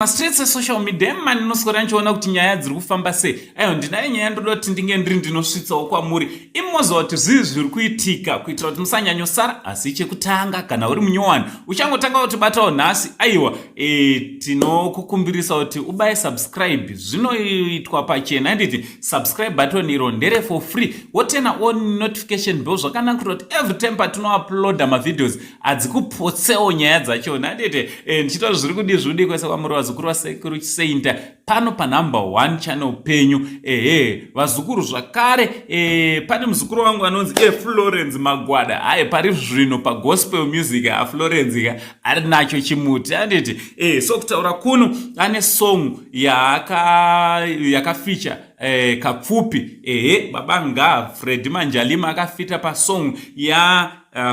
Streets social media mani noswera nchiona kuti nyaya dziri kufamba sei. Ayo ndinayo nyaya ndoda kuti ndinge ndiri ndinosvitsawo kwamuri. Imoza kuti zviri kuitika kuitira kuti musanyanyosara asi chekutanga kana uri munyowani uchangotanga kuti batawo nhasi aiwa tinokukumbirisa kuti ubaye subscribe zvinoitwa pachena nditi subscribe button iro ndere for free wotena on notification bell zvakanakira kuti every time patinouploada mavideos adzikupotsewo nyaya dzachona nditi ndichita zviri kudi zvudi kwese kwamuri vazukuru vasekuru chisainta pano panumber 1 channel penyu vazukuru zvakare pane muzukuru wangu anonzi Florence Magwada pari zvino pa gospel music Florence ari nacho chimuti anditi so kutaura kuno ane song yakafeature kapfupi babanga Fred Manjalima akafita pa song ya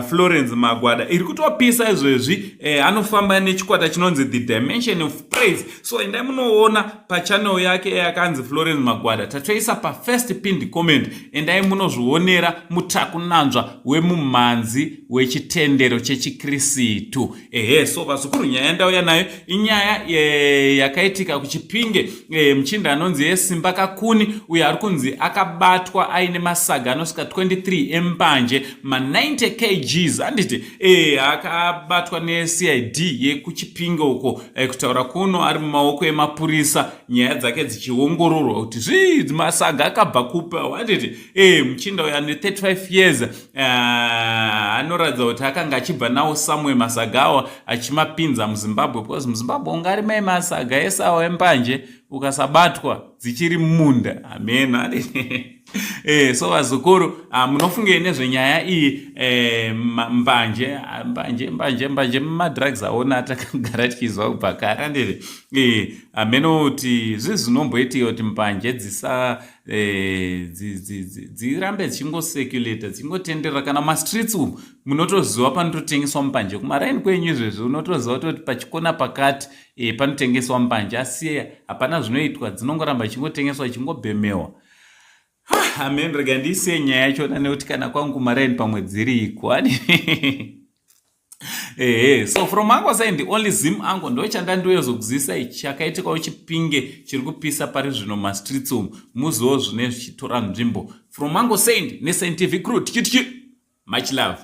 Florence Magwada iri kutopisa izvezvi anofamba nechikwata chinonzi The Dimension of Praise. So endai munoona pa channel yake yakanzi Florence Magwada tatoisa pa first pinned comment endai munozvionera mutakunanzva wemumhanzi wechitendero chechikristu. So vazukuru nyaya ndauya nayo inyaya yakaitika kuChipinge muchinda anonzi Simba Kakuni uyo ari kunzi akabatwa aine Masaga anosvika 23 eMbanje ma 90 kgs anditi akabatwa neCID yekuChipinge uko kutaura kuno ari mumaoko emapurisa nyaya dzake dzichiongororwa kuti zvidzi Masaga akabva kupa wanditi muchinda uyo ane 35 years anoratidza kuti akanga achibva nawo Samuel Masagawa achimapinza muZimbabwe because muZimbabwe ungari mai Masaga esawo eMbanje ukasabatwa dzichiri munda amen. So vazukuru munofungei nezvenyaya iyi mbanje mumadrugs aona atakagara tichizwa kubva kare ndiri ameno kuti zvizinomboitika kuti mbanje dzirambe dzichingoseculata dzingotenderera kana mastreets umu munotoziva panototengeswa mbanje kumaraini kwenyu izvezvi unotoziva kuti pachikona pakati panotengeswa mbanje asi hapana zvinoitwa dzinongoramba chingotengeswa chingobhemewa. Amen. Rega ndise nyaya yachona nekuti kana kwangu maraini pamwe dziriko so from angu side only zim angu ndo chandandoyozokuzisa chakaitika kuChipinge chiri kupisa pari zvino mastreets umu muziwo zvine zvichitora nzvimbo from angu side neScientific crew tichiti much love.